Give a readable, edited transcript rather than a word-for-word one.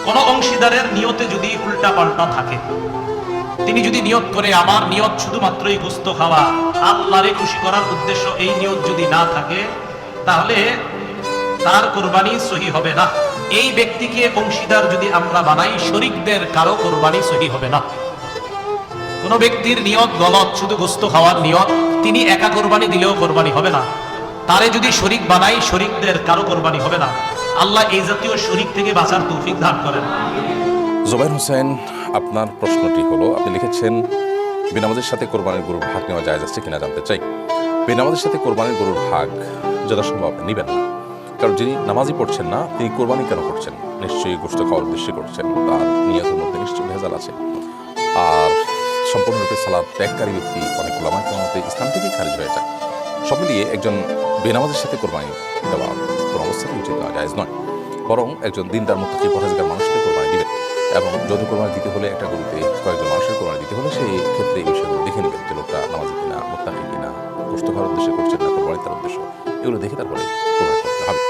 কোন অংশীদারের নিয়তে যদি উল্টা পাল্টা থাকে, তিনি যদি নিয়ত করে আমার নিয়ত শুধুমাত্রই গোশত খাওয়া, আল্লাহরে খুশি করার উদ্দেশ্য, এই নিয়ত যদি না থাকে, তাহলে তার কোরবানি সহি হবে না। এই ব্যক্তিকে অংশীদার যদি আমরা বানাই, শরীকদের কারো কোরবানি সহি হবে না। কোন ব্যক্তির নিয়ত গলত, শুধু গোশত খাওয়ার নিয়ত, তিনি একা কোরবানি দিলেও কোরবানি হবে না। তারে যদি শরীক বানাই, শরীকদের কারো কোরবানি হবে না। আল্লাহ এই জাতীয় শরীক থেকে বাঁচার তৌফিক দান করেন। জুবাইর হোসেন, আপনার প্রশ্নটি হলো, আপনি লিখেছেন বেনামাজের সাথে কোরবানির গরুর ভাগ নেওয়া জায়েজ আছে কিনা জানতে চাই। বেনামাজের সাথে কোরবানির গরুর ভাগ যথাসম্ভব আপনি নেবেন না, কারণ যিনি নামাজই পড়ছেন না তিনি কোরবানি কেন করছেন? নিশ্চয়ই গোশত খাওয়ার উদ্দেশ্যে করছেন, তার নিয়তের মধ্যে নিশ্চয়ই ভেজাল আছে। আর সম্পূর্ণরূপে সালাদ ত্যাগকারী ব্যক্তি অনেক উলামায়ে কেরামের মতে ইসলাম থেকেই খারিজ হয়ে যায়। সব মিলিয়ে একজন বেনামাজের সাথে কোরবানি দেওয়া কোনো অবস্থাতেই উচিত নয়, জায়েজ নয়। বরং একজন দিনদার মুত্তাকি পরহেজগার মানুষের সাথে কোরবানি দিবেন, এবং যদি কোরবানি দিতে হলে একটা গরুতে কয়েকজন মানুষের কোরবানি দিতে হলে সেই ক্ষেত্রে এই বিষয়গুলো দেখে নেবেন যে লোকটা নামাজি কিনা, মুত্তাকি কিনা, গোশত খাওয়ার উদ্দেশ্যে করছেন না কোরবানি তার উদ্দেশ্য, এগুলো দেখে তারপরে কোরবানি করতে হবে।